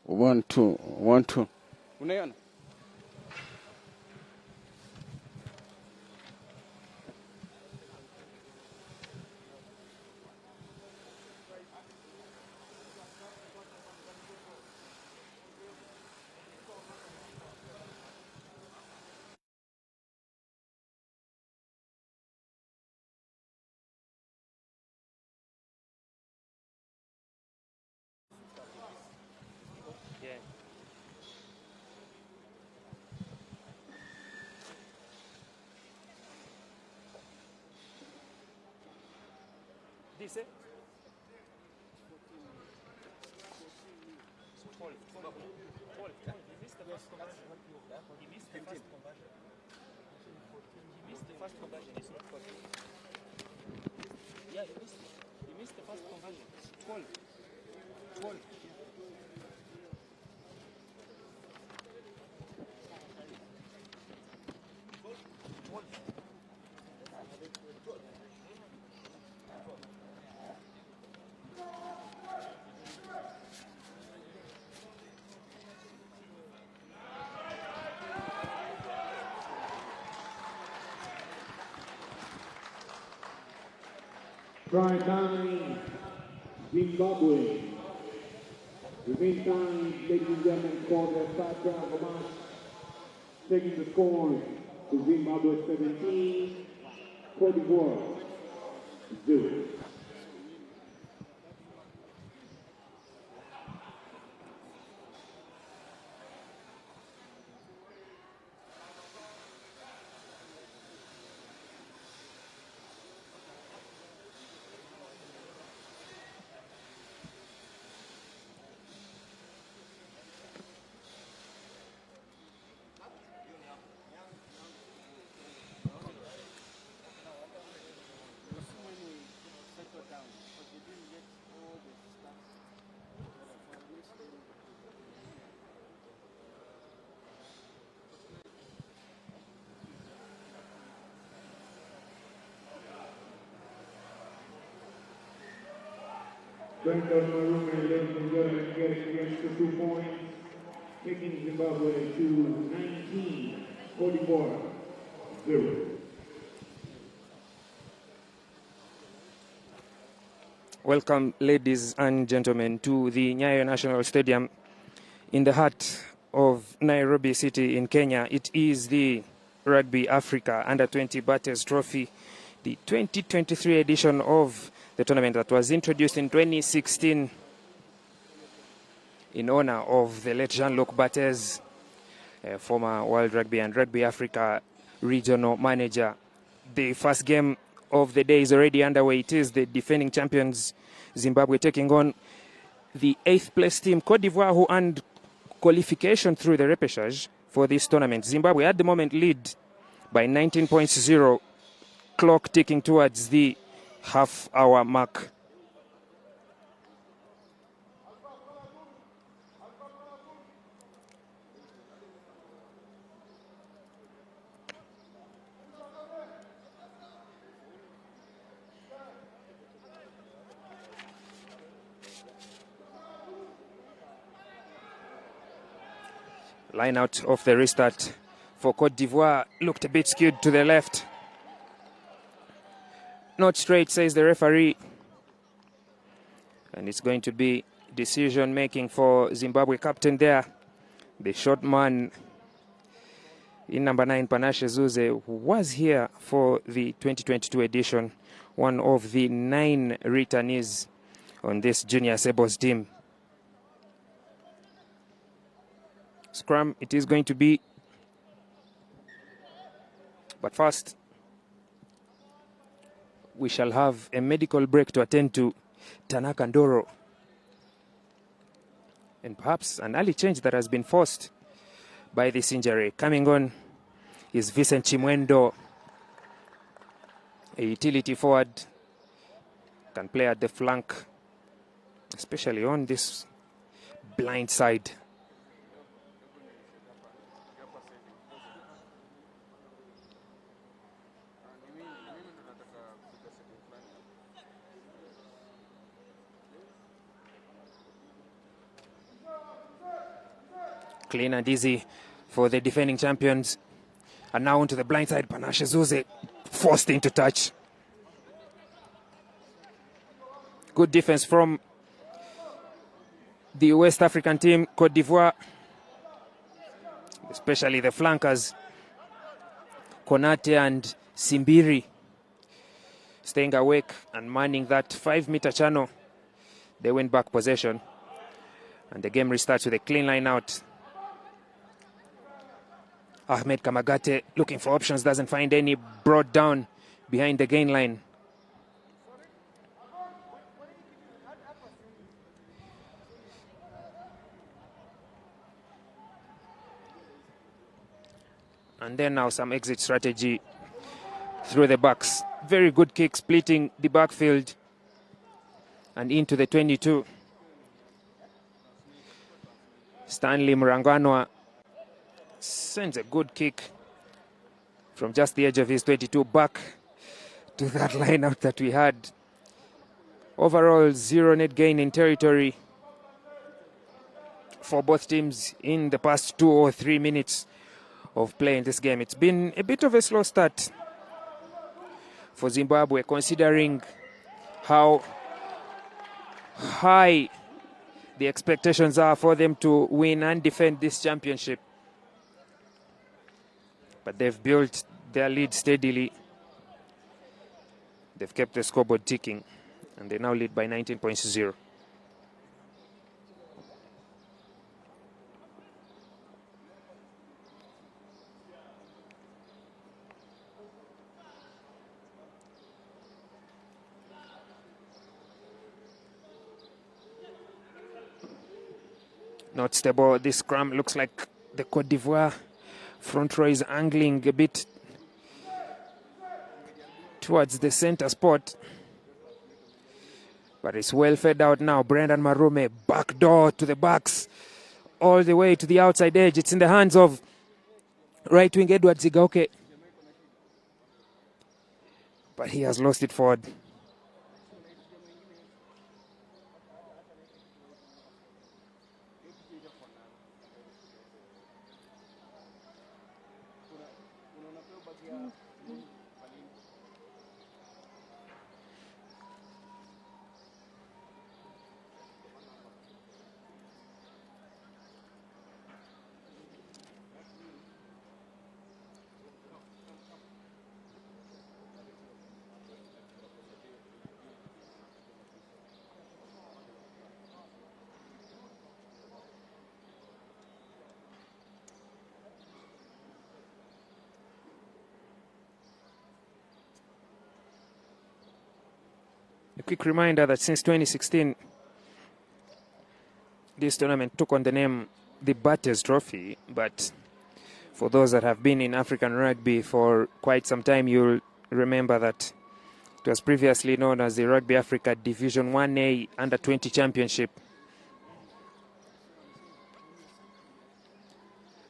1 2 1 2. Unaiona? Dice 12. He missed the first conversion. He missed the first conversion. He missed the first conversion. It's not 14. Yeah, he missed the first conversion. 12. 12. Try time, Zimbabwe. Within time, ladies and gentlemen, for the first round of the match, taking the score to Zimbabwe 17, Cote d'Ivoire 0. Strength of Maroon, ladies and gentlemen, getting the extra 2 points, taking Zimbabwe to 19, Cote d'Ivoire 0. Welcome, ladies and gentlemen, to the Nyayo National Stadium in the heart of Nairobi City in Kenya. It is the Rugby Africa Under-20 Barthes Trophy, the 2023 edition of the tournament that was introduced in 2016 in honor of the late Jean-Luc Barthes, former World Rugby and Rugby Africa regional manager. The first game of the day is already underway. It is the defending champions Zimbabwe taking on the 8th place team Cote d'Ivoire, who earned qualification through the repechage for this tournament. Zimbabwe at the moment lead by 19.0, clock ticking towards the half-hour mark. Line out of the restart for Cote d'Ivoire looked a bit skewed to the left. Not straight, says the referee. And it's going to be decision making for Zimbabwe captain there. The short man in number 9, Panache Zuze, who was here for the 2022 edition, one of the 9 returnees on this junior Sebos team. Scrum it is going to be. But first, we shall have a medical break to attend to Tanaka Ndoro. And perhaps an early change that has been forced by this injury. Coming on is Vincent Chimwendo, a utility forward, can play at the flank, especially on this blind side. Clean and easy for the defending champions. And now onto the blind side. Panache Zuze forced into touch. Good defense from the West African team, Cote d'Ivoire, especially the flankers, Konate and Simbiri, staying awake and manning that 5-meter channel. They win back possession, and the game restarts with a clean line out. Ahmed Kamagate looking for options, doesn't find any, brought down behind the gain line. And then now some exit strategy through the backs. Very good kick, splitting the backfield and into the 22. Stanley Murangwanwa sends a good kick from just the edge of his 22 back to that line out that we had. Overall, 0 net gain in territory for both teams in the past 2 or 3 minutes of play in this game. It's been a bit of a slow start for Zimbabwe, considering how high the expectations are for them to win and defend this championship. But they've built their lead steadily. They've kept the scoreboard ticking, and they now lead by 19.0. Not stable. This scrum looks like the Cote d'Ivoire front row is angling a bit towards the center spot. But it's well fed out now. Brendan Marume, back door to the backs, all the way to the outside edge. It's in the hands of right wing Edward Zigauke. But he has lost it forward. A quick reminder that since 2016, this tournament took on the name the Barthes Trophy. But for those that have been in African rugby for quite some time, you'll remember that it was previously known as the Rugby Africa Division 1A Under-20 Championship.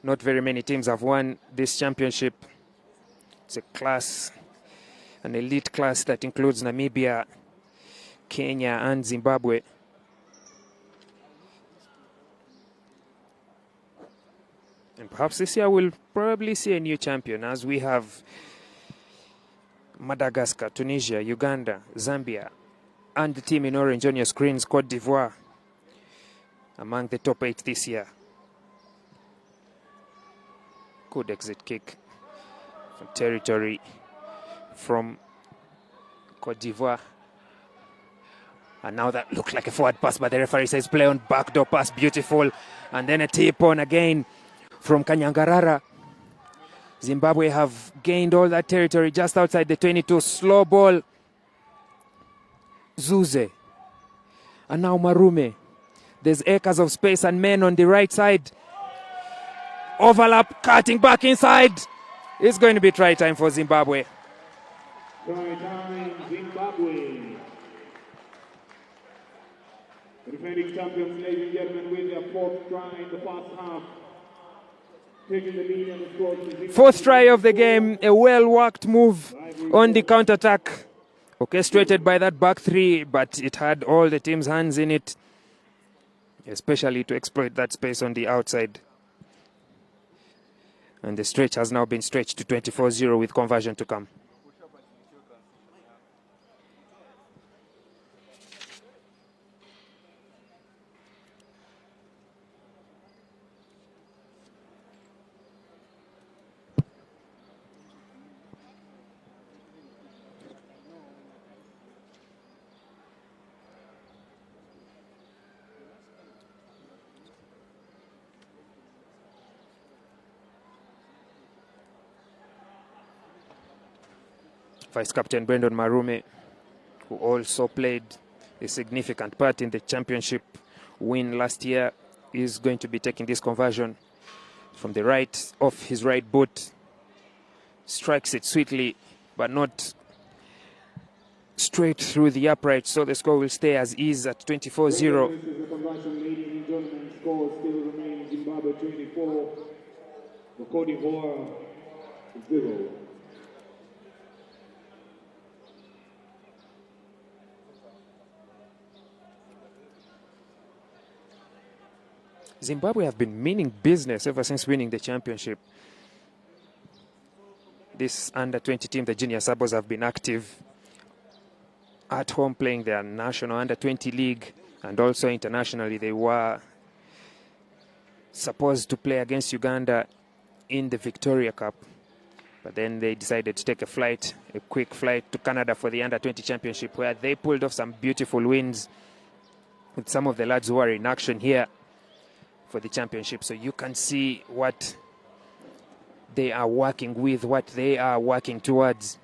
Not very many teams have won this championship. It's a class, an elite class that includes Namibia, Kenya and Zimbabwe. And perhaps this year we'll probably see a new champion, as we have Madagascar, Tunisia, Uganda, Zambia, and the team in orange on your screens, Cote d'Ivoire, among the top 8 this year. Good exit kick from territory from Cote d'Ivoire. And now that looked like a forward pass, but the referee says play on, backdoor pass, beautiful. And then a tip on again from Kanyangarara. Zimbabwe have gained all that territory just outside the 22. Slow ball. Zuze. And now Marume. There's acres of space and men on the right side. Overlap, cutting back inside. It's going to be try time for Zimbabwe. Try time, Zimbabwe. The defending champions, ladies and gentlemen, with their 4th try in the first half. Taking the lead on the score. 4th try of the game, a well-worked move on the counter-attack. Orchestrated by that back three, but it had all the team's hands in it, especially to exploit that space on the outside. And the stretch has now been stretched to 24-0 with conversion to come. Vice Captain Brendan Marume, who also played a significant part in the championship win last year, is going to be taking this conversion from the right, off his right boot. Strikes it sweetly, but not straight through the upright, so the score will stay as is at 24-0. The conversion, ladies and gentlemen, score still remains Zimbabwe 24, Cote d'Ivoire 0. Zimbabwe have been meaning business ever since winning the championship. This under-20 team, the Junior Sabos, have been active at home playing their national under-20 league, and also internationally. They were supposed to play against Uganda in the Victoria Cup, but then they decided to take a quick flight to Canada for the under-20 championship, where they pulled off some beautiful wins with some of the lads who are in action here for the championship. So you can see what they are working with, what they are working towards.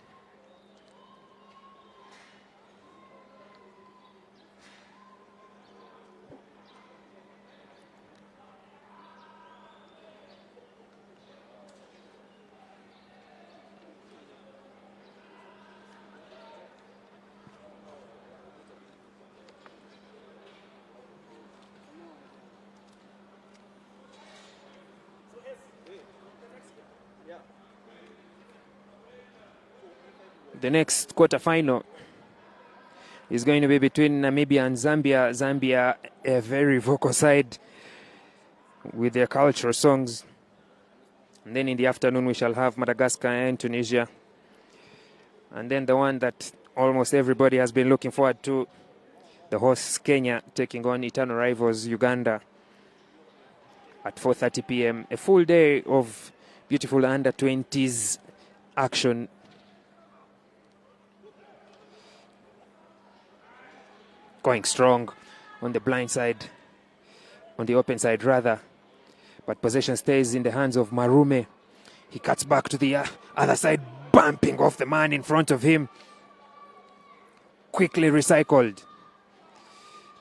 The next quarterfinal is going to be between Namibia and Zambia. Zambia, a very vocal side with their cultural songs. And then in the afternoon, we shall have Madagascar and Tunisia. And then the one that almost everybody has been looking forward to, the hosts Kenya taking on eternal rivals Uganda at 4:30 p.m. A full day of beautiful under-20s action. Going strong on the blind side, on the open side rather. But possession stays in the hands of Marume. He cuts back to the other side, bumping off the man in front of him. Quickly recycled.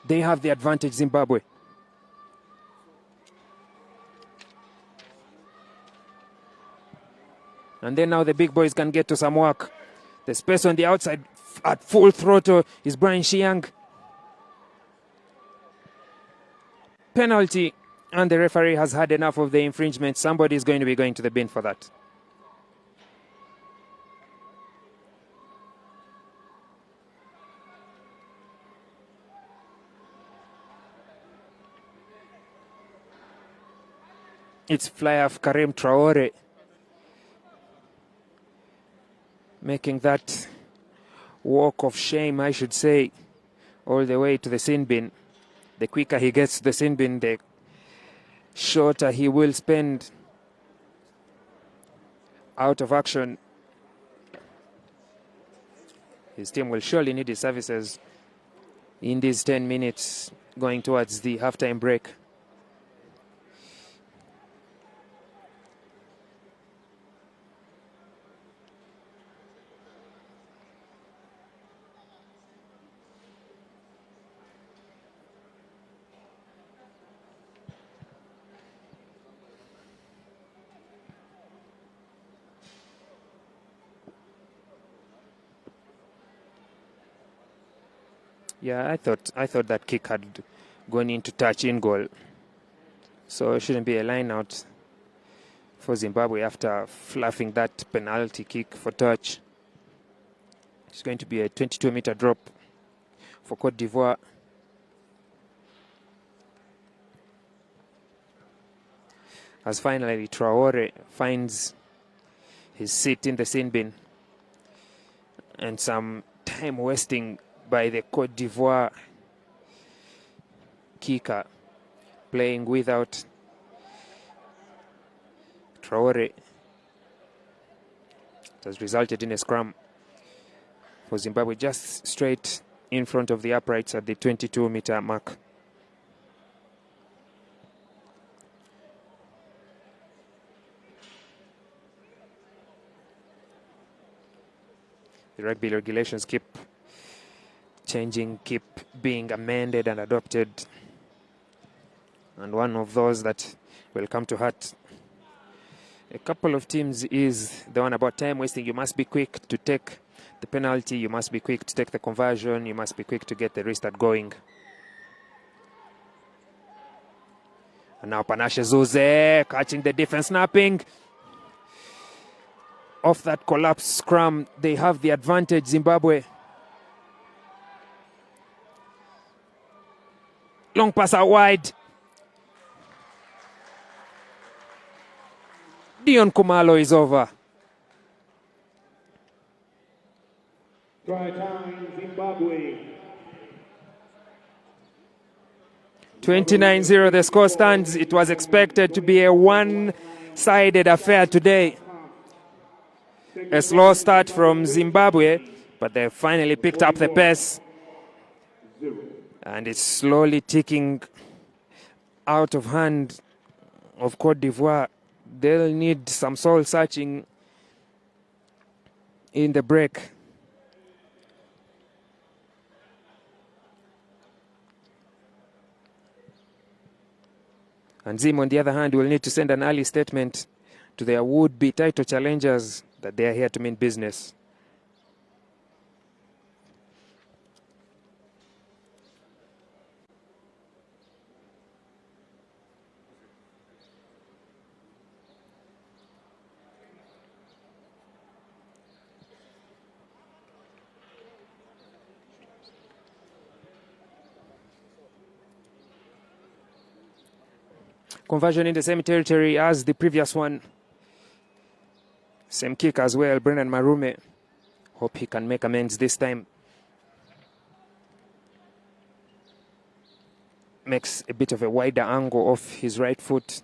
They have the advantage, Zimbabwe. And then now the big boys can get to some work. The space on the outside at full throttle is Brian Shiang. Penalty, and the referee has had enough of the infringement. Somebody is going to be going to the bin for that. It's fly-off Karim Traore making that walk of shame, I should say, all the way to the sin bin. The quicker he gets to the sin bin, the shorter he will spend out of action. His team will surely need his services in these 10 minutes going towards the halftime break. Yeah, I thought that kick had gone into touch in goal. So it shouldn't be a line out for Zimbabwe after fluffing that penalty kick for touch. It's going to be a 22-meter drop for Cote d'Ivoire. as finally Traore finds his seat in the sin bin. And some time wasting by the Cote d'Ivoire kicker, playing without Traore. It has resulted in a scrum for Zimbabwe just straight in front of the uprights at the 22-meter mark. The rugby regulations keep changing, keep being amended and adopted. And one of those that will come to heart a couple of teams is the one about time wasting. You must be quick to take the penalty, you must be quick to take the conversion, you must be quick to get the restart going. And now Panache Zuze catching the defense, snapping. Off that collapse scrum, they have the advantage, Zimbabwe. Long pass out wide. Dion Kumalo is over. Try time, Zimbabwe. 29-0 the score stands. It was expected to be a one-sided affair today. A slow start from Zimbabwe, but they finally picked up the pace. And it's slowly ticking out of hand of Cote d'Ivoire. They'll need some soul searching in the break. And Zim, on the other hand, will need to send an early statement to their would-be title challengers that they are here to mean business. Conversion in the same territory as the previous one. Same kick as well, Brennan Marume. Hope he can make amends this time. Makes a bit of a wider angle off his right foot.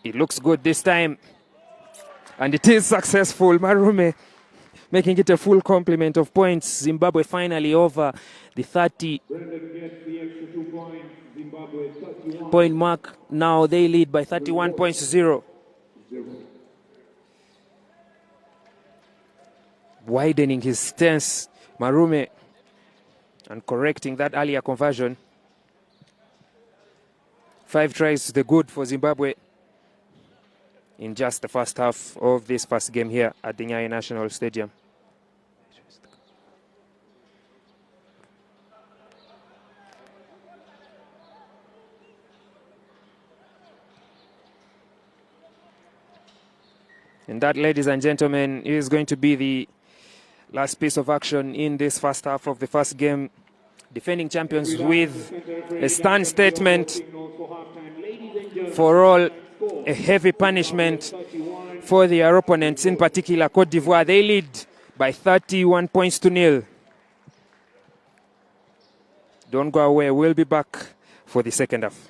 It looks good this time. And it is successful. Marume making it a full complement of points. Zimbabwe finally over the 30-point mark. Now they lead by 31 points to 0. Widening his stance, Marume, and correcting that earlier conversion. 5 tries to the good for Zimbabwe in just the first half of this first game here at the Nyayo National Stadium. And that, ladies and gentlemen, is going to be the last piece of action in this first half of the first game. Defending champions with a stern statement for all, a heavy punishment for their opponents, in particular Cote d'Ivoire. They lead by 31 points to 0. Don't go away. We'll be back for the second half.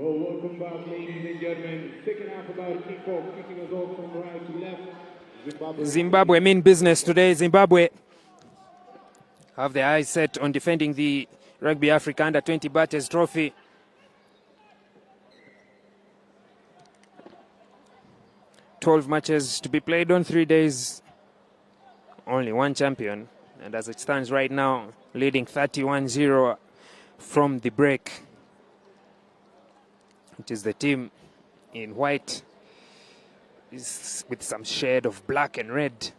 Well, welcome back, ladies and gentlemen. Second half about kickoff, kicking us off from right to left. Zimbabwe mean business today. Zimbabwe have their eyes set on defending the Rugby Africa Under-20 Barthes Trophy. "12 matches to be played on 3 days. Only one champion. And as it stands right now, leading 31-0 from the break. It is the team in white with some shade of black and red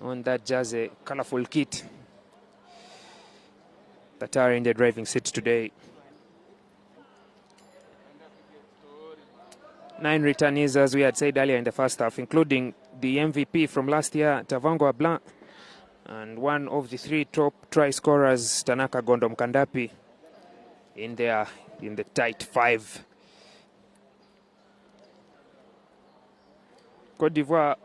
on that jersey, colorful kit that are in the driving seat today. 9 returnees, as we had said earlier in the first half, including the MVP from last year, Tavangwa Blanc, and one of the 3 top try scorers, Tanaka Gondom Kandapi, in there in the tight 5. Cote d'Ivoire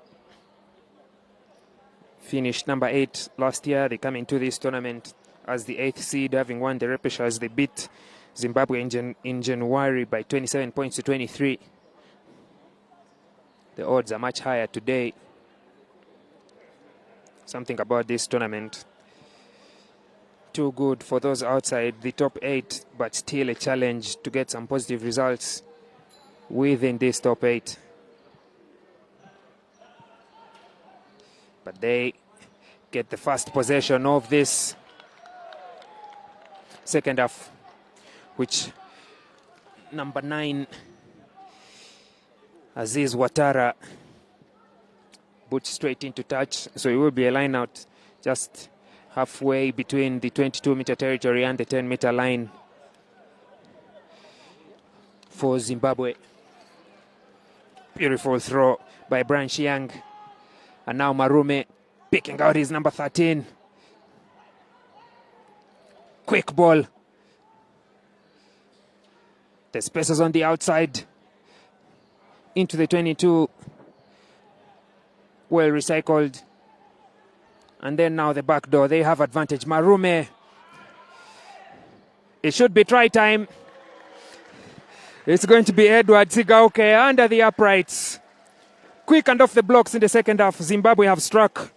finished number 8 last year. They come into this tournament as the 8th seed, having won the repechage. They beat Zimbabwe in January by 27 points to 23. The odds are much higher today. Something about this tournament. Too good for those outside the top 8, but still a challenge to get some positive results within this top 8. But they get the first possession of this second half, which number 9, Aziz Ouattara, boots straight into touch. So it will be a line out just halfway between the 22-meter territory and the 10-meter line for Zimbabwe. Beautiful throw by Brian Chiang. And now Marume picking out his number 13. Quick ball. The spaces on the outside. Into the 22. Well recycled. And then now the back door. They have advantage. Marume. It should be try time. It's going to be Edward Sigauke under the uprights. Quick and off the blocks in the second half. Zimbabwe have struck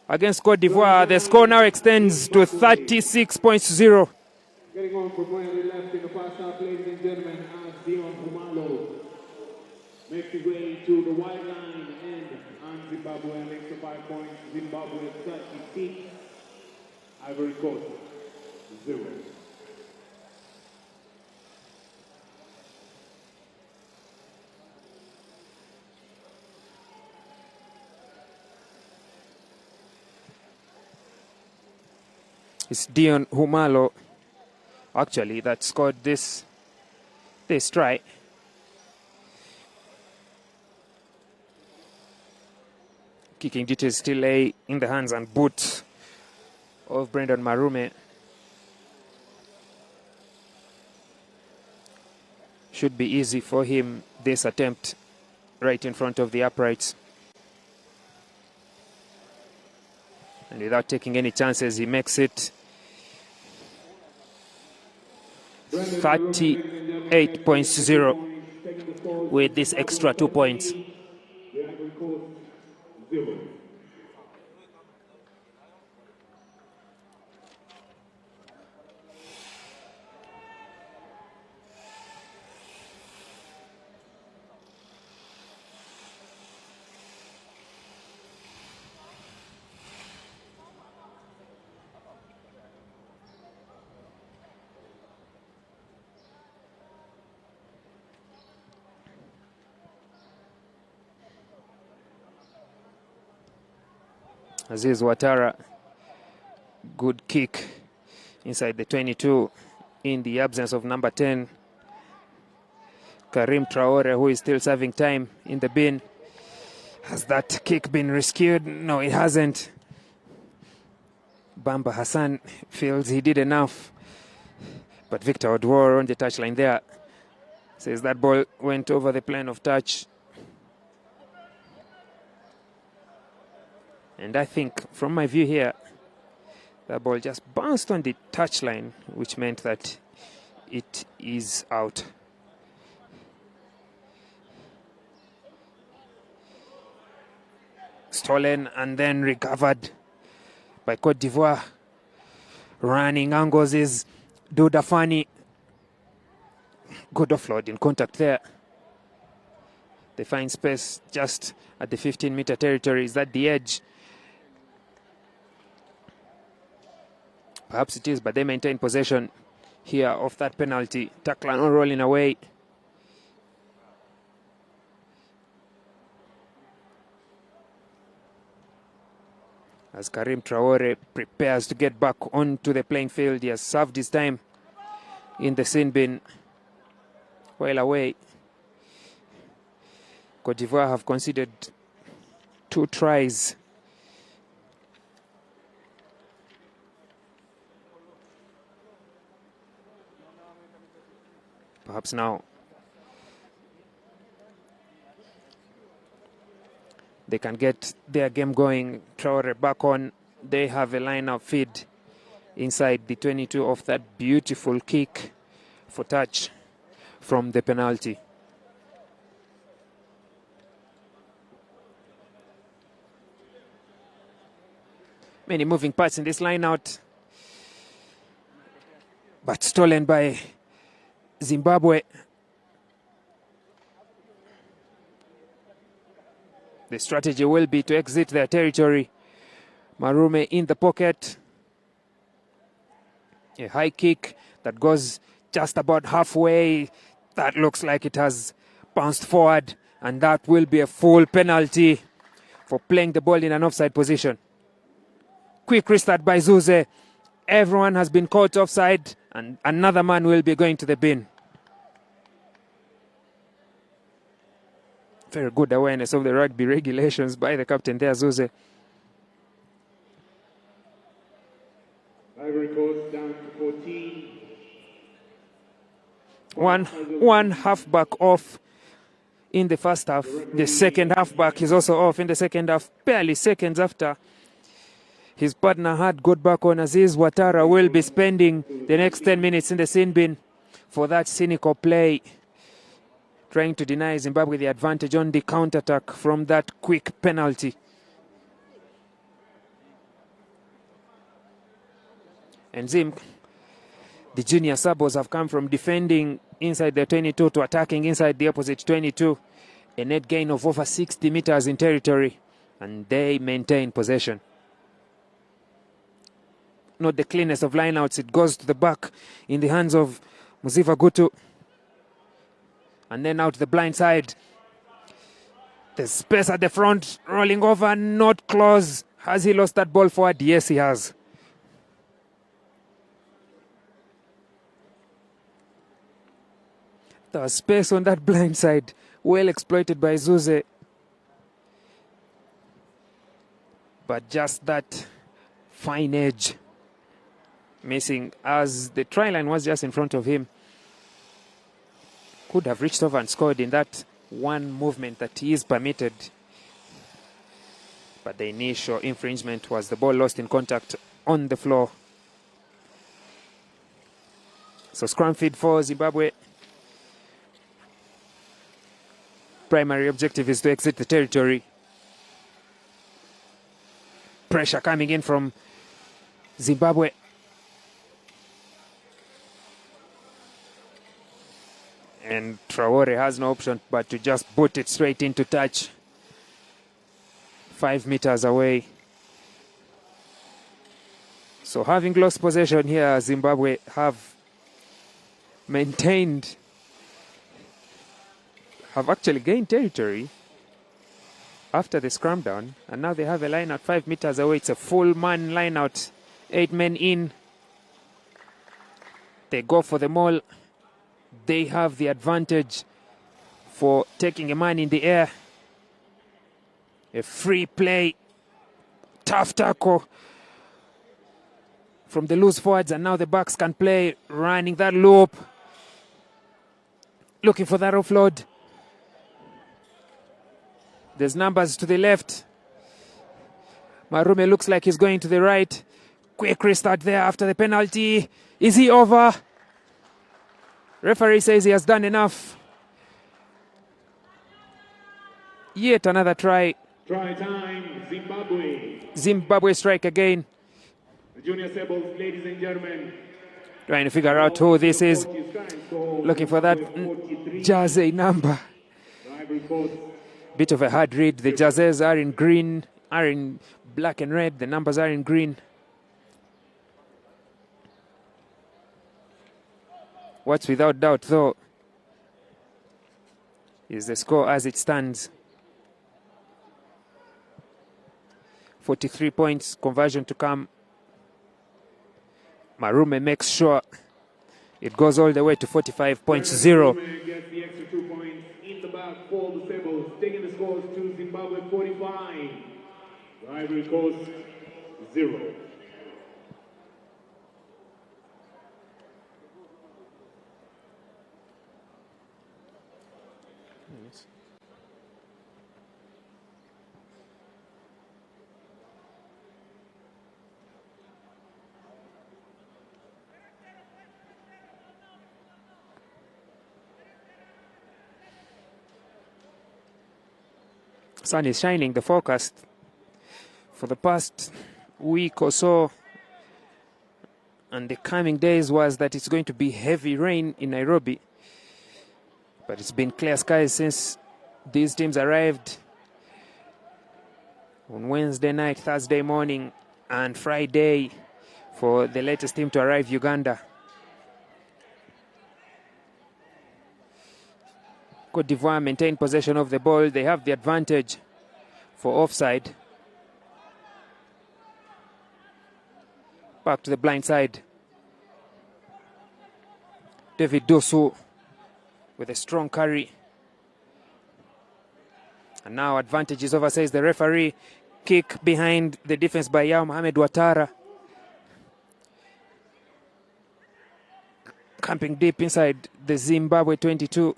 against Cote d'Ivoire. The score now extends to 36-0. Getting on from where we left in the first half, ladies and gentlemen, as Dion Humalo makes his way to the white line and Zimbabwe makes the 5 points. Zimbabwe 36, Ivory Coast 0. It's Dion Humalo, actually, that scored this try. Kicking duties still lay in the hands and boots of Brendan Marume. Should be easy for him, this attempt right in front of the uprights. And without taking any chances, he makes it 38.0 with this extra 2 points. Aziz Ouattara, good kick inside the 22 in the absence of number 10. Karim Traore, who is still serving time in the bin. Has that kick been rescued? No, it hasn't. Bamba Hassan feels he did enough. But Victor Odwor on the touchline there says that ball went over the plane of touch. And I think, from my view here, that ball just bounced on the touchline, which meant that it is out. Stolen and then recovered by Cote d'Ivoire. Running angles is Dudafani. Good offload in contact there. They find space just at the 15-meter territory. Is that the edge? Perhaps it is, but they maintain possession here of that penalty. Taklan rolling away. As Karim Traore prepares to get back onto the playing field, he has served his time in the sin bin. Well away. Cote d'Ivoire have conceded 2 tries. Perhaps now they can get their game going. Traore back on. They have a line-up feed inside the 22 of that beautiful kick for touch from the penalty. Many moving parts in this line-out, but stolen by Zimbabwe. The strategy will be to exit their territory. Marume in the pocket. A high kick that goes just about halfway. That looks like it has bounced forward, and that will be a full penalty for playing the ball in an offside position. Quick restart by Zuze. Everyone has been caught offside, and another man will be going to the bin. Very good awareness of the rugby regulations by the captain there, Zuze. Ivory Coast down to 14. One halfback off in the first half. The second halfback is also off in the second half, barely seconds after his partner had got back on. Aziz Ouattara will be spending the next 10 minutes in the sin bin for that cynical play, trying to deny Zimbabwe the advantage on the counter-attack from that quick penalty. And Zim, the junior Sabos have come from defending inside the 22 to attacking inside the opposite 22. A net gain of over 60 meters in territory, and they maintain possession. Not the cleanest of lineouts. It goes to the back in the hands of Muziva Gutu. And then out the blind side. There's space at the front, rolling over, not close. Has he lost that ball forward? Yes, he has. There was space on that blind side, well exploited by Zuze. But just that fine edge missing, as the try line was just in front of him. Could have reached over and scored in that one movement that he is permitted. But the initial infringement was the ball lost in contact on the floor. So scrum feed for Zimbabwe. Primary objective is to exit the territory. Pressure coming in from Zimbabwe. And Traore has no option but to just boot it straight into touch. 5 meters away. So having lost possession here, Zimbabwe have maintained, have actually gained territory after the scrum down. And now they have a line out 5 meters away. It's a full man line out. 8 men in. They go for the maul. They have the advantage for taking a man in the air. A free play. Tough tackle from the loose forwards, and now the backs can play, running that loop. Looking for that offload. There's numbers to the left. Marume looks like he's going to the right. Quick restart there after the penalty. Is he over? Referee says he has done enough. Yet another try. Try time, Zimbabwe. Zimbabwe strike again. The junior Sebbles, ladies and gentlemen. Trying to figure out who this is. Looking for that jersey number. Bit of a hard read. The jerseys are in green, are in black and red. The numbers are in green. What's without doubt, though, is the score as it stands. 43 points, conversion to come. Marume makes sure it goes all the way to 45.0. Marume gets the extra 2 points in the back for the Sebbles, taking the scores to Zimbabwe 45. Ivory Coast 0. Sun is shining. The forecast for the past week or so and the coming days was that it's going to be heavy rain in Nairobi. But it's been clear skies since these teams arrived on Wednesday night, Thursday morning, and Friday for the latest team to arrive, Uganda. Cote d'Ivoire maintain possession of the ball. They have the advantage for offside. Back to the blind side. David Dosu with a strong carry. And now advantage is over, says the referee. Kick behind the defense by Yao Mohamed Ouattara. Camping deep inside the Zimbabwe 22.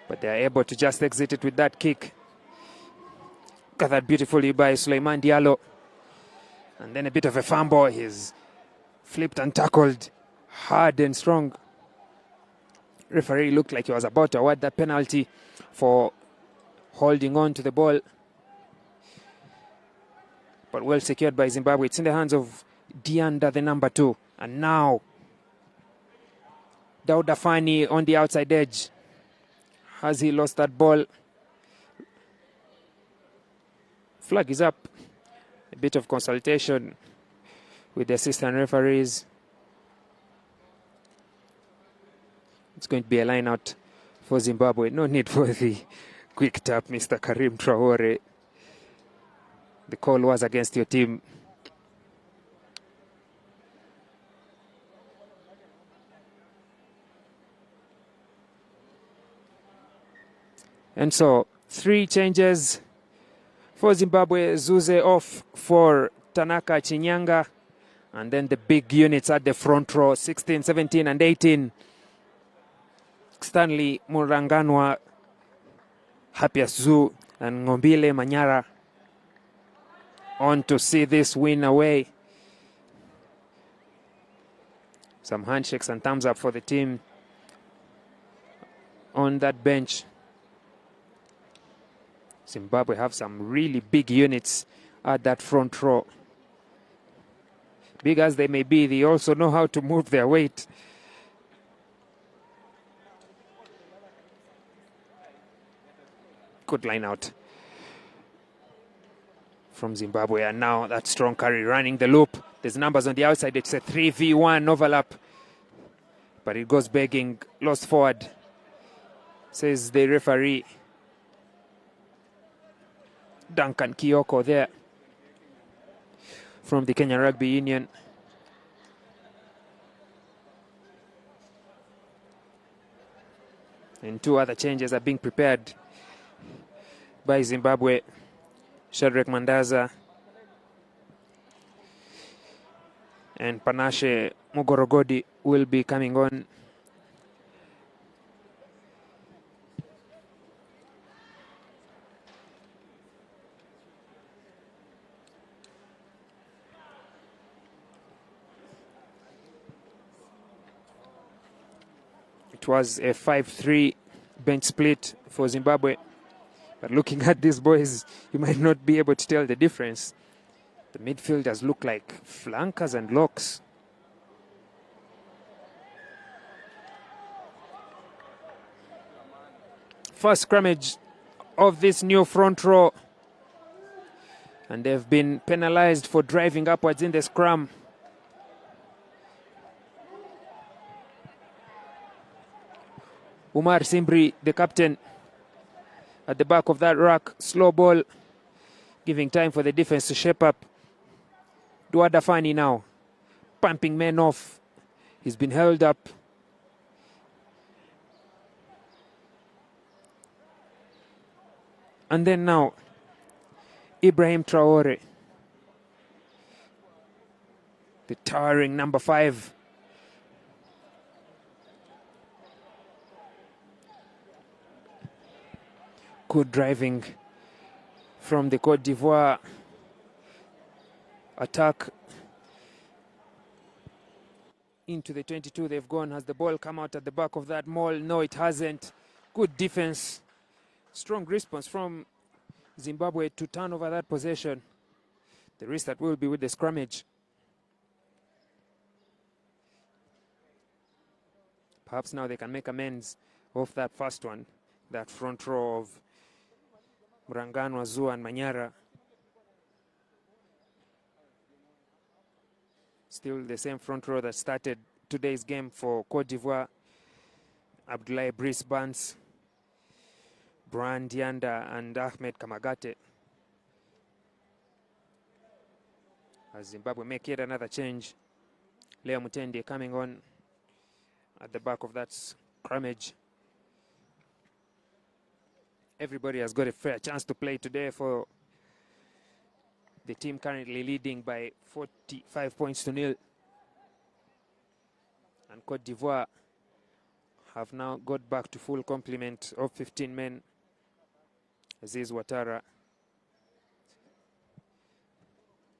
But they are able to just exit it with that kick. Gathered beautifully by Suleiman Diallo. And then a bit of a fumble. He's flipped and tackled hard and strong. Referee looked like he was about to award that penalty for holding on to the ball. But well secured by Zimbabwe. It's in the hands of Dianda, the number 2. And now, Dauda Fani on the outside edge. Has he lost that ball? Flag is up. A bit of consultation with the assistant referees. It's going to be a line out for Zimbabwe. No need for the quick tap, Mr. Karim Traore. The call was against your team. And so, 3 changes for Zimbabwe. Zuze off for Tanaka Chinyanga. And then the big units at the front row, 16, 17, and 18. Stanley Muranganwa, Hapias Zu, and Ngombile Manyara on to see this win away. Some handshakes and thumbs up for the team on that bench. Zimbabwe have some really big units at that front row. Big as they may be, they also know how to move their weight. Good line out from Zimbabwe. And now that strong carry running the loop. There's numbers on the outside. It's a 3v1 overlap. But it goes begging. Lost forward, says the referee. Duncan Kioko there from the Kenya Rugby Union. And 2 other changes are being prepared by Zimbabwe. Shadrack Mandaza and Panashe Mugorogodi will be coming on. It was a 5-3 bench split for Zimbabwe. But looking at these boys, you might not be able to tell the difference. The midfielders look like flankers and locks. First scrimmage of this new front row. And they've been penalized for driving upwards in the scrum. Umar Simbri, the captain, at the back of that ruck. Slow ball, giving time for the defense to shape up. Duada Fani now, pumping men off. He's been held up. And then now, Ibrahim Traore, the towering number 5. Good driving from the Cote d'Ivoire attack into the 22. They've gone. Has the ball come out at the back of that maul? No, it hasn't. Good defense. Strong response from Zimbabwe to turn over that possession. The risk that will be with the scrummage. Perhaps now they can make amends of that first one. That front row of Murangano, Azua and Manyara. Still the same front row that started today's game for Cote d'Ivoire. Abdoulaye Brice Barthes, Brian Dianda and Ahmed Kamagate. As Zimbabwe make yet another change. Leo Mutende coming on at the back of that scrummage. Everybody has got a fair chance to play today for the team currently leading by 45 points to nil. And Cote d'Ivoire have now got back to full complement of 15 men. Aziz Ouattara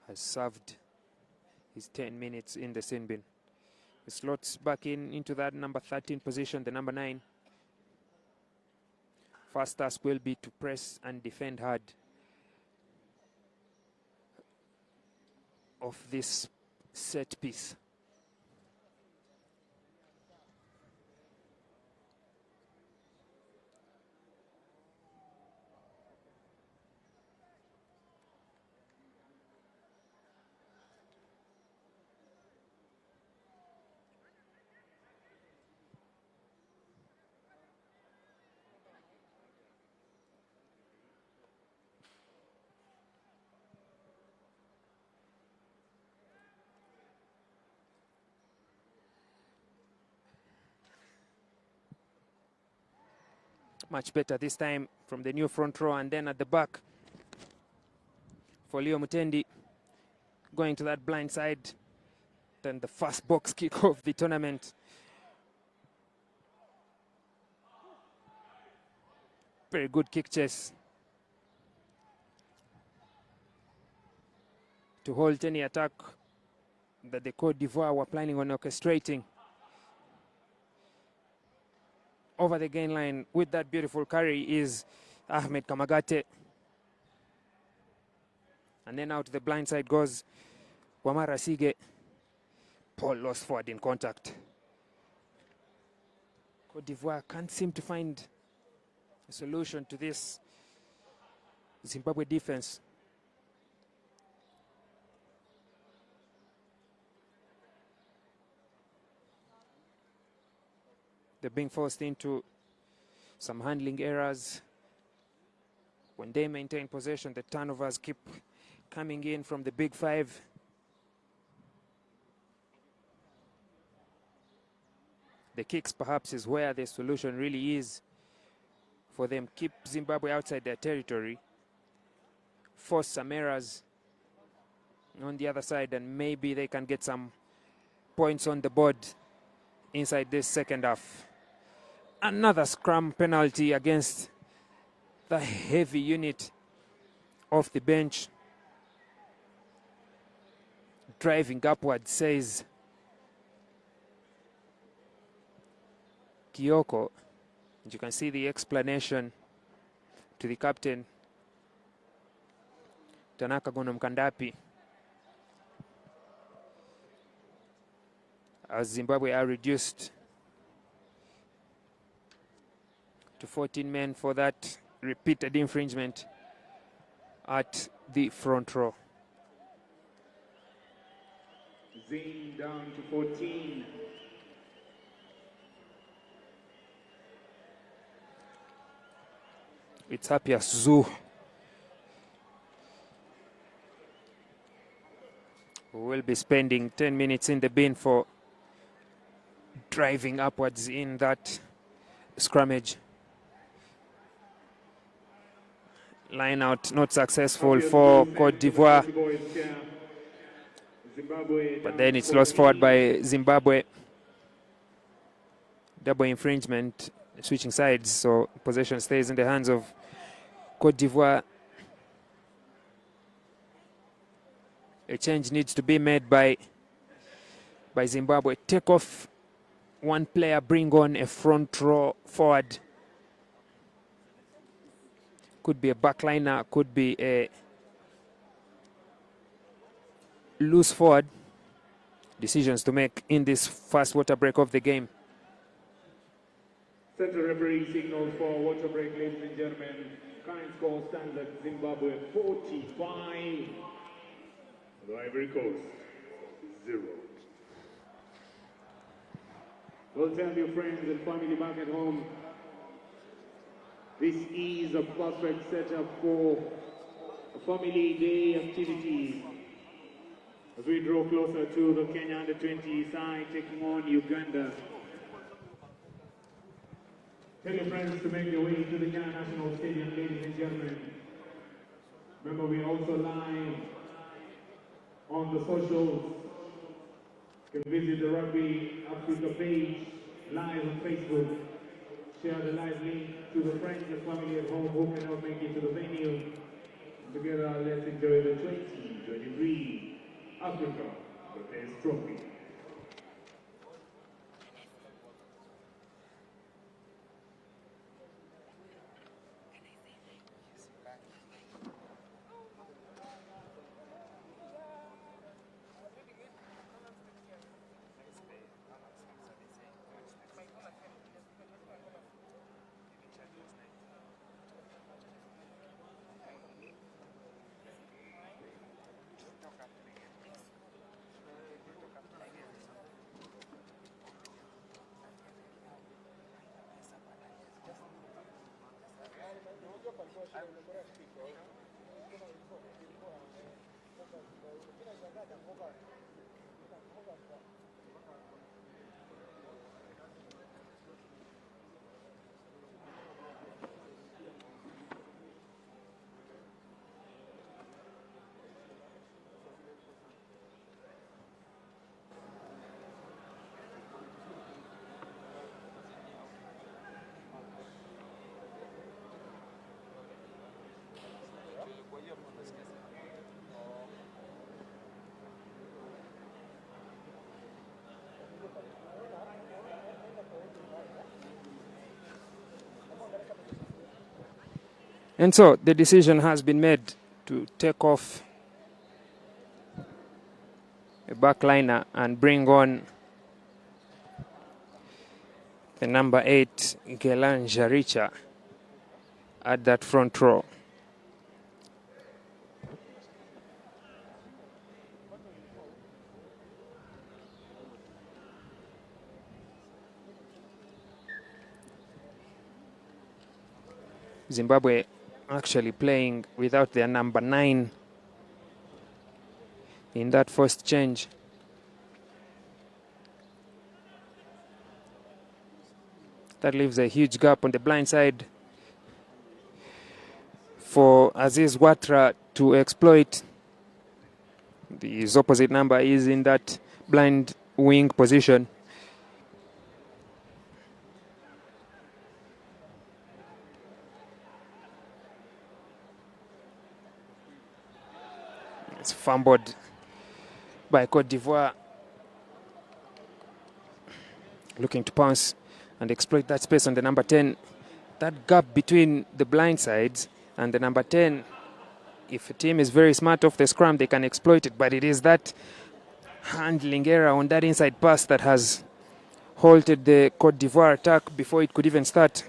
has served his 10 minutes in the sin bin. He slots back into that number 13 position, the number 9. First task will be to press and defend hard of this set piece. Much better this time from the new front row, and then at the back for Leo Mutendi, going to that blind side. Then the first box kick of the tournament. Very good kick chase to halt any attack that the Cote d'Ivoire were planning on orchestrating. Over the gain line with that beautiful carry is Ahmed Kamagate. And then out to the blind side goes Wamara Sige. Paul lost forward in contact. Cote d'Ivoire can't seem to find a solution to this Zimbabwe defense. They're being forced into some handling errors. When they maintain possession, the turnovers keep coming in from the big 5. The kicks perhaps is where the solution really is for them. Keep Zimbabwe outside their territory, force some errors on the other side, and maybe they can get some points on the board inside this second half. Another scrum penalty against the heavy unit off the bench. Driving upward, says Kioko. And you can see the explanation to the captain, Tanaka Gono Mkandapi, as Zimbabwe are reduced to 14 men for that repeated infringement at the front row. Zim down to 14. It's Hapias Zoo who will be spending 10 minutes in the bin for driving upwards in that scrummage. Line out not successful for Cote d'Ivoire, but then it's lost forward by Zimbabwe. Double infringement, switching sides, so possession stays in the hands of Cote d'Ivoire. A change needs to be made by Zimbabwe. Take off one player, bring on a front row forward. Could be a backliner, could be a loose forward. Decisions to make in this first water break of the game. Central referee signals for water break, ladies and gentlemen. Current score stands at Zimbabwe 45, the Ivory Coast 0. Well, tell your friends and family back at home, this is a perfect setup for a family day activities as we draw closer to the Kenya Under-20 side taking on Uganda. Tell your friends to make their way to the Nyayo National Stadium, ladies and gentlemen. Remember, we're also live on the socials. You can visit the Rugby Africa page live on Facebook. Share the live link to the friends and family at home who cannot make it to the venue. Together, let's enjoy the 2023 Africa Barthes Trophy. And so the decision has been made to take off a backliner and bring on the number 8, Gelan Jaricha, at that front row. Zimbabwe actually playing without their number 9 in that first change. That leaves a huge gap on the blind side for Aziz Watra to exploit. His opposite number is in that blind wing position. It's fumbled by Cote d'Ivoire. Looking to pounce and exploit that space on the number 10. That gap between the blind sides and the number 10, if a team is very smart off the scrum, they can exploit it. But it is that handling error on that inside pass that has halted the Cote d'Ivoire attack before it could even start.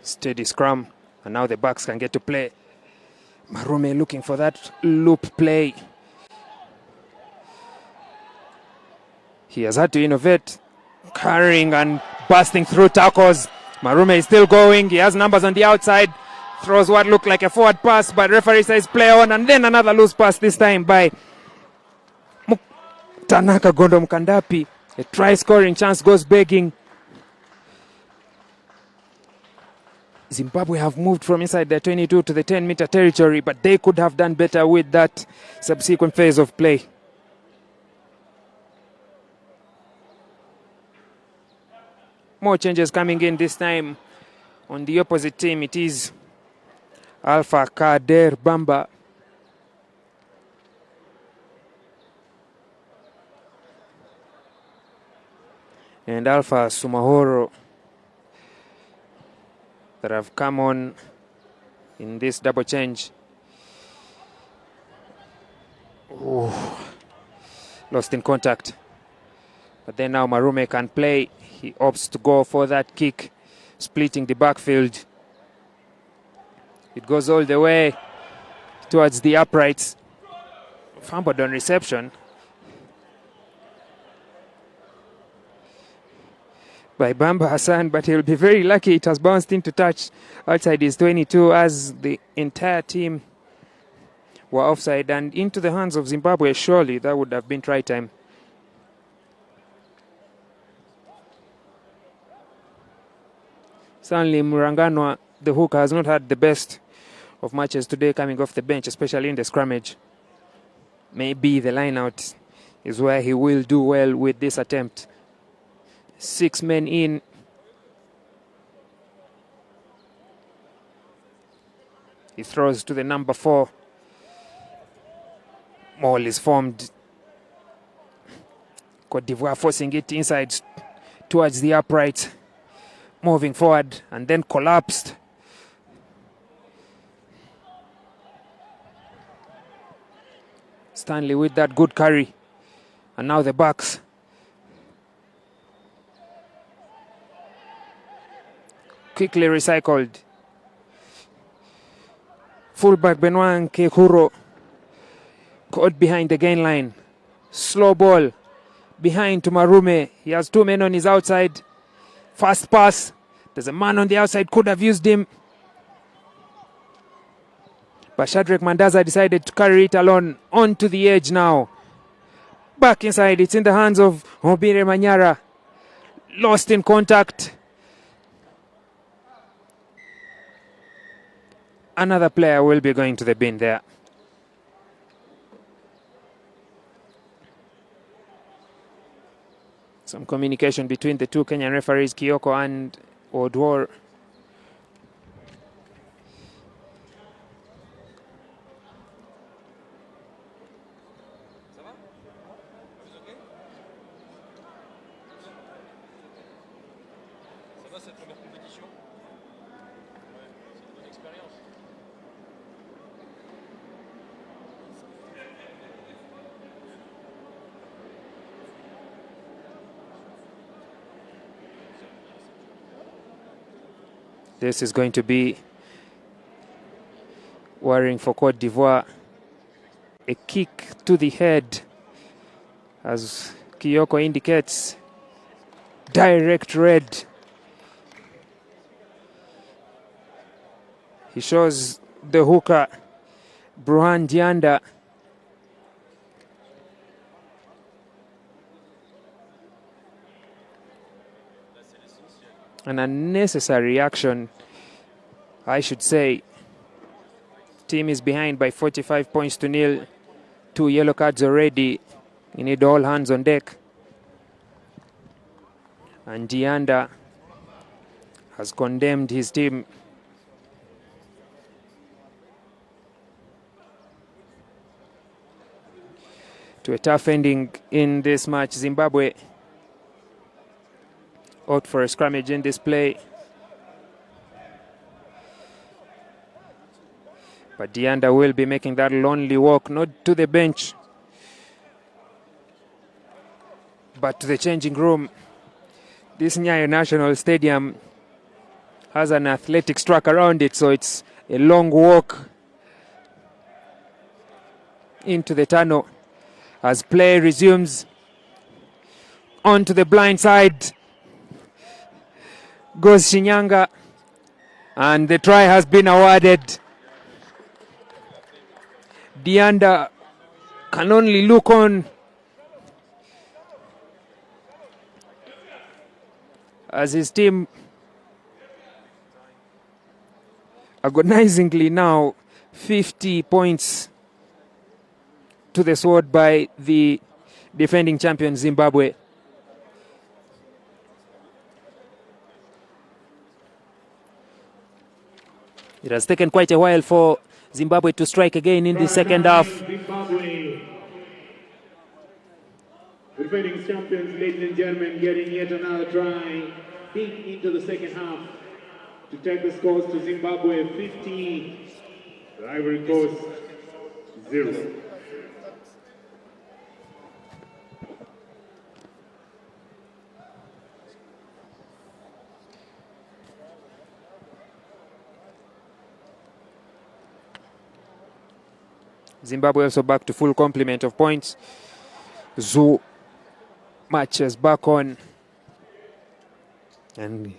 Steady scrum, and now the backs can get to play. Marume looking for that loop play. He has had to innovate, carrying and busting through tackles. Marume is still going. He has numbers on the outside. Throws what looked like a forward pass, but referee says play on, and then another loose pass, this time by Tanaka Gondo Mkandapi. A try-scoring chance goes begging. Zimbabwe have moved from inside their 22 to the 10-meter territory, but they could have done better with that subsequent phase of play. More changes coming in this time. On the opposite team, it is Alpha Kader Bamba. And Alpha Sumahoro that have come on in this double change. Ooh. Lost in contact. But then now Marume can play. He opts to go for that kick, splitting the backfield. It goes all the way towards the uprights. Fumbled on reception by Bamba Hassan, but he'll be very lucky it has bounced into touch outside his 22 as the entire team were offside and into the hands of Zimbabwe. Surely that would have been try time. Stanley Muranganwa, the hooker, has not had the best of matches today coming off the bench, especially in the scrummage. Maybe the line-out is where he will do well with this attempt. 6 men in. He throws to the number 4. Maul is formed. Cote d'Ivoire forcing it inside towards the upright. Moving forward and then collapsed. Stanley with that good carry. And now the backs. Quickly recycled. Fullback Benoit Kekuro caught behind the gain line. Slow ball behind to Marume. He has 2 men on his outside. Fast pass. There's a man on the outside, could have used him. But Shadrach Mandaza decided to carry it alone onto the edge now. Back inside, it's in the hands of Obire Manyara. Lost in contact. Another player will be going to the bin there. Some communication between the two Kenyan referees, Kioko and Odwor. This is going to be worrying for Cote d'Ivoire. A kick to the head, as Kiyoko indicates. Direct red. He shows the hooker, Bruhan Dianda. An unnecessary action, I should say. Team is behind by 45 points to nil. 2 yellow cards already. You need all hands on deck. And Dianda has condemned his team. To a tough ending in this match. Zimbabwe out for a scrummage in this play. But Dianda will be making that lonely walk, not to the bench, but to the changing room. This Nyayo National Stadium has an athletic track around it, so it's a long walk into the tunnel as play resumes. Onto the blind side goes Shinyanga, and the try has been awarded. Dianda can only look on as his team agonizingly now 50 points to the sword by the defending champion Zimbabwe. It has taken quite a while for Zimbabwe to strike again in the second half. Zimbabwe, defending champions, ladies and gentlemen, getting yet another try deep into the second half to take the scores to Zimbabwe 50, the Ivory Coast 0. Zimbabwe also back to full complement of points. Zoo matches back on. And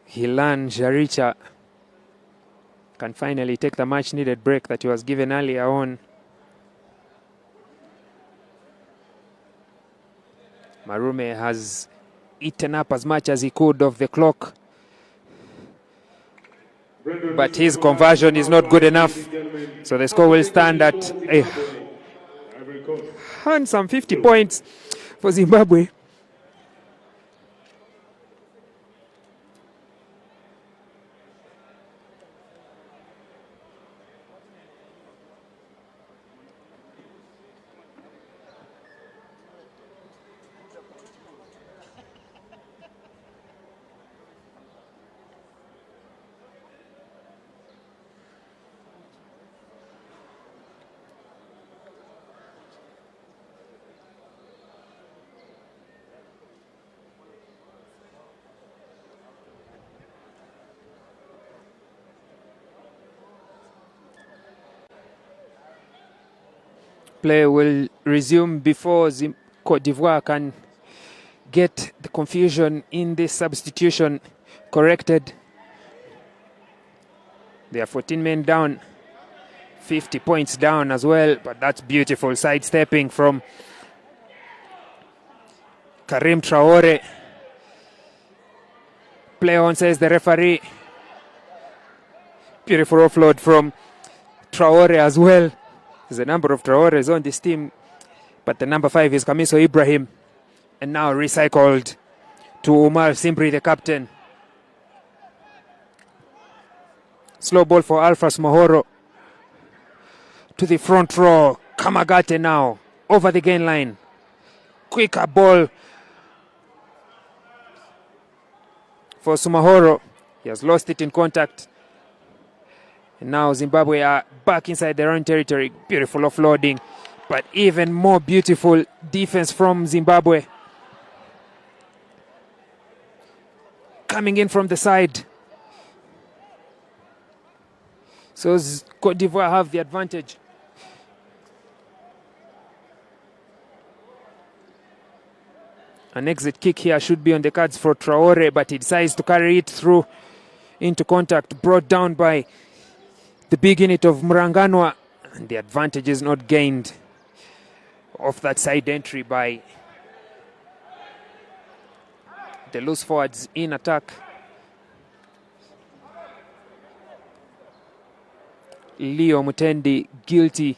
Hilan Jaricha can finally take the much needed break that he was given earlier on. Marume has eaten up as much as he could of the clock, but his conversion is not good enough. So the score will stand at a handsome 50 points for Zimbabwe. Play will resume before Cote d'Ivoire can get the confusion in this substitution corrected. They are 14 men down, 50 points down as well, but that's beautiful sidestepping from Karim Traore. Play on, says the referee. Beautiful offload from Traore as well. There's a number of Traores on this team, but the number 5 is Kamiso Ibrahim, and now recycled to Umar Simbri, the captain. Slow ball for Alphas Mahoro to the front row. Kamagate now over the gain line. Quicker ball for Sumahoro. He has lost it in contact. And now Zimbabwe are back inside their own territory. Beautiful offloading, but even more beautiful defense from Zimbabwe. Coming in from the side. So Cote d'Ivoire have the advantage. An exit kick here should be on the cards for Traore, but he decides to carry it through into contact, brought down by the big unit of Muranganwa, and the advantage is not gained off that side entry by the loose forwards in attack. Leo Mutendi guilty.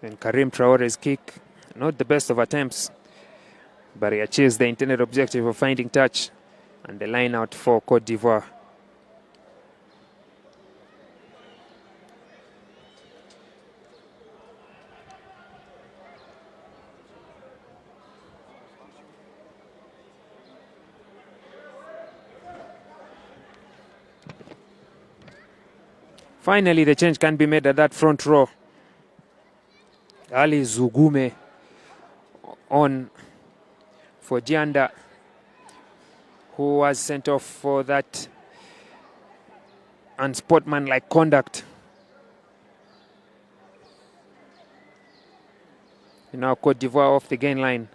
And Karim Traore's kick, not the best of attempts, but he achieves the intended objective of finding touch and the line out for Cote d'Ivoire. Finally, the change can be made at that front row. Ali Zugume on for Gianda, who was sent off for that unsportsmanlike conduct. And now Cote d'Ivoire off the gain line.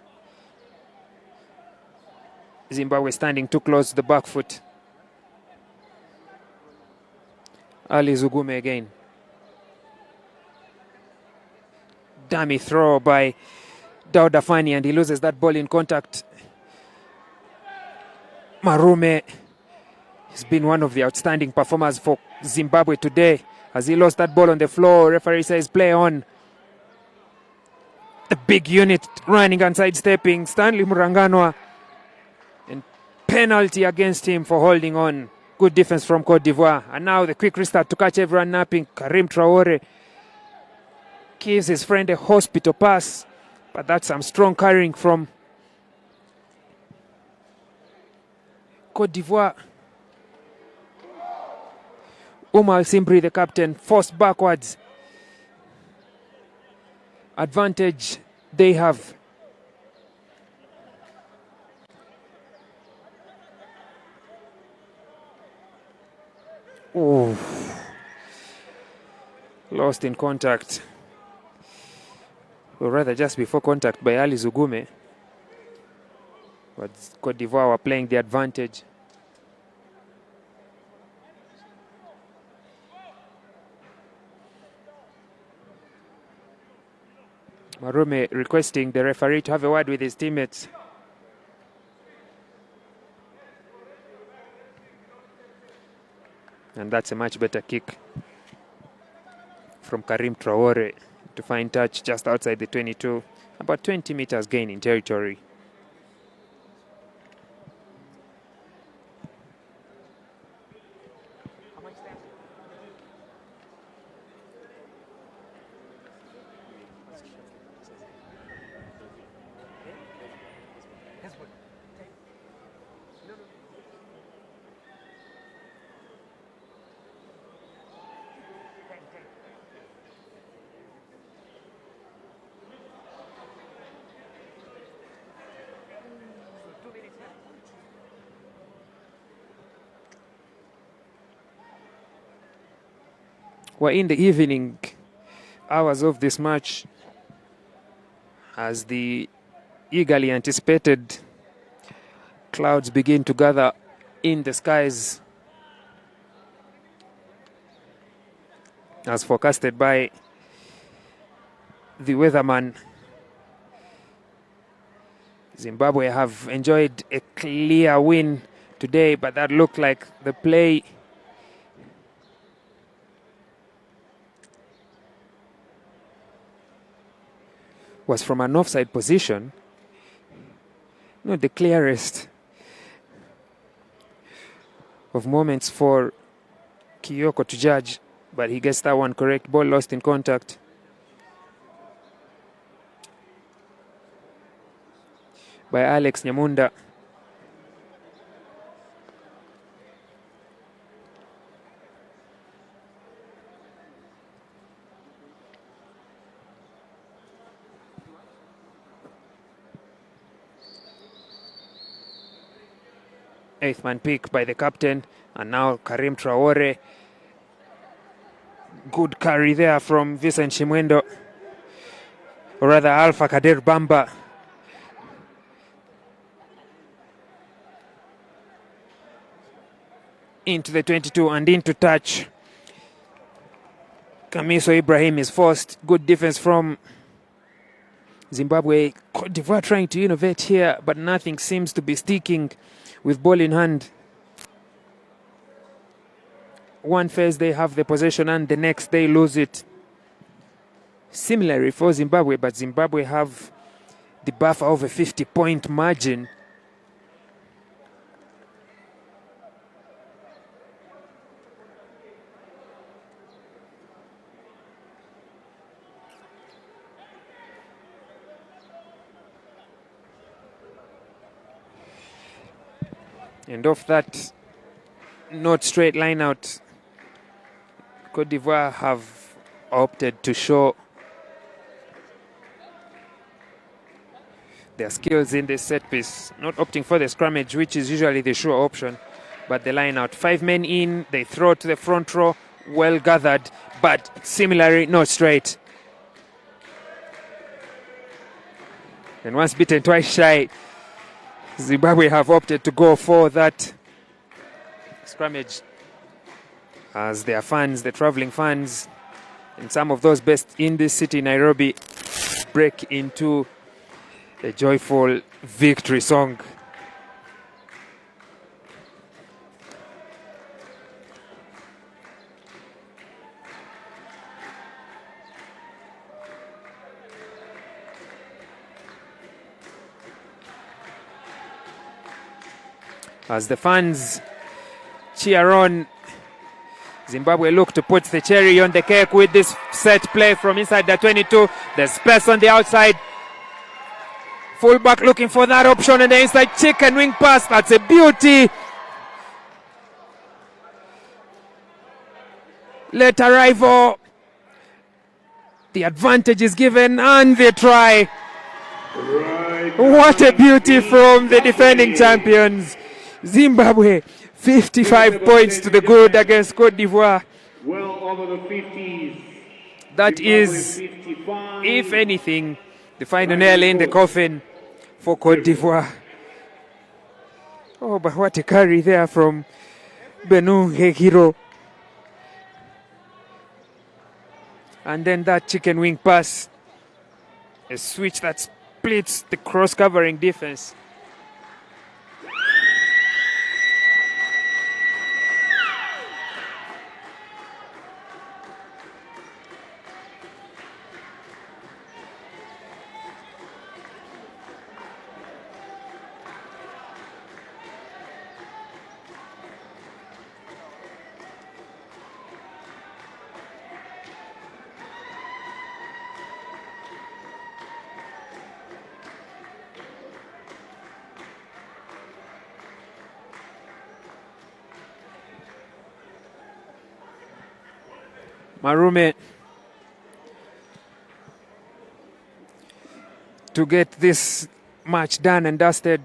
Zimbabwe standing too close to the back foot. Ali Zugume again. Dummy throw by Dauda Fani, and he loses that ball in contact. Marume has been one of the outstanding performers for Zimbabwe today, as he lost that ball on the floor. Referee says play on. The big unit running and sidestepping. Stanley Muranganwa. And penalty against him for holding on. Good defense from Cote d'Ivoire. And now the quick restart to catch everyone napping. Karim Traore gives his friend a hospital pass, but that's some strong carrying from Cote d'Ivoire. Umar Simbri, the captain, forced backwards. Advantage they have. Ooh. Lost in contact. Or rather just before contact by Ali Zugume. But Cote d'Ivoire were playing the advantage. Marume requesting the referee to have a word with his teammates. And that's a much better kick from Karim Traore to find touch just outside the 22. About 20 meters gain in territory. We're in the evening hours of this match as the eagerly anticipated clouds begin to gather in the skies as forecasted by the weatherman. Zimbabwe have enjoyed a clear win today, but that looked like the play was from an offside position. Not the clearest of moments for Kiyoko to judge, but he gets that one correct. Ball lost in contact. By Alex Nyamunda. Eighth man pick by the captain, and now Karim Traore. Good carry there from Vincent Chimwendo, or rather Alpha Kader Bamba. Into the 22 and into touch. Kamiso Ibrahim is forced. Good defense from Zimbabwe. Cote d'Ivoire trying to innovate here, but nothing seems to be sticking with ball in hand. One phase they have the possession and the next they lose it. Similarly for Zimbabwe, but Zimbabwe have the buffer of a 50-point margin. And off that not straight line out, Cote d'Ivoire have opted to show their skills in this set piece, not opting for the scrummage, which is usually the sure option, but the line out. 5 men in, they throw to the front row, well gathered, but similarly not straight. And once beaten, twice shy. Zimbabwe have opted to go for that scrummage as their fans, the traveling fans, and some of those based in this city, Nairobi, break into a joyful victory song. As the fans cheer on, Zimbabwe look to put the cherry on the cake with this set play from inside the 22. There's space on the outside. Fullback looking for that option on the inside. Chicken wing pass. That's a beauty. Late arrival. The advantage is given and the try. What a beauty from the defending champions. Zimbabwe, 55 points to the good against Cote d'Ivoire. Well over the 50s. That is, if anything, the final nail in the coffin for Cote d'Ivoire. Oh, but what a carry there from Benu Hekiro. And then that chicken wing pass. A switch that splits the cross-covering defense. Marume to get this match done and dusted.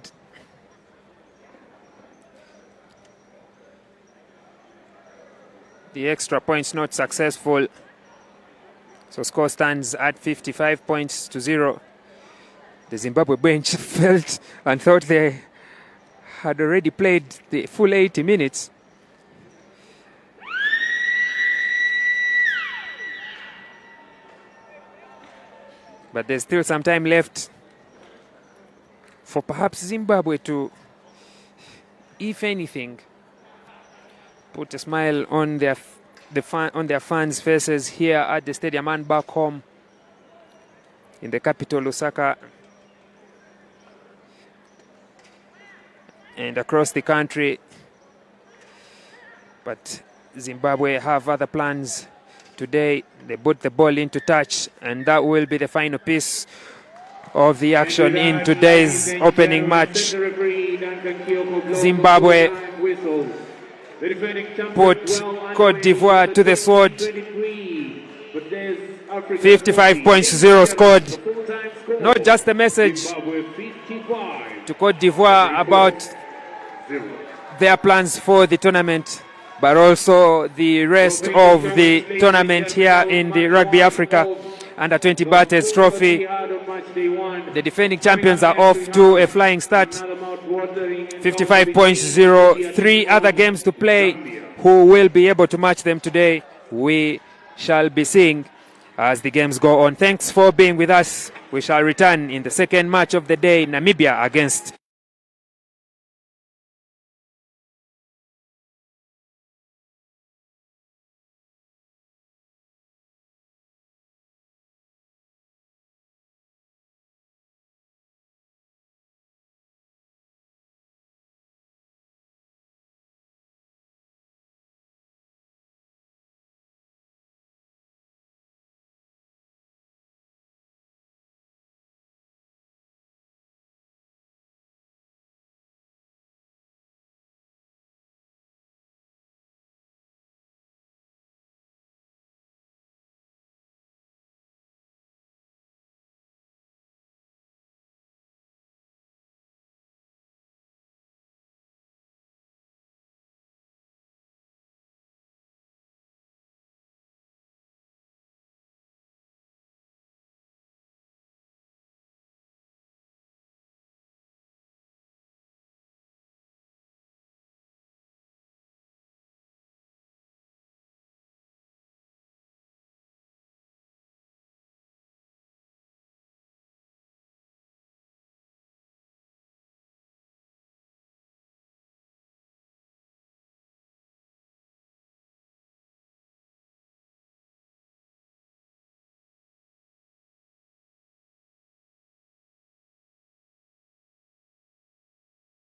The extra points not successful. So score stands at 55 points to 0. The Zimbabwe bench felt and thought they had already played the full 80 minutes. But there's still some time left for perhaps Zimbabwe to, if anything, put a smile on their fans' faces here at the stadium and back home in the capital, Lusaka, and across the country. But Zimbabwe have other plans. Today, they put the ball into touch, and that will be the final piece of the action in today's opening match. Zimbabwe put Cote d'Ivoire to the sword. 55 points to 0 scored. Not just a message to Cote d'Ivoire about their plans for the tournament, but also the rest of the tournament here in the Rugby Africa Under-20 Barthes Trophy. The defending champions are off to a flying start. 55 points, 0. 3 other games to play. Who will be able to match them today? We shall be seeing as the games go on. Thanks for being with us. We shall return in the second match of the day, Namibia against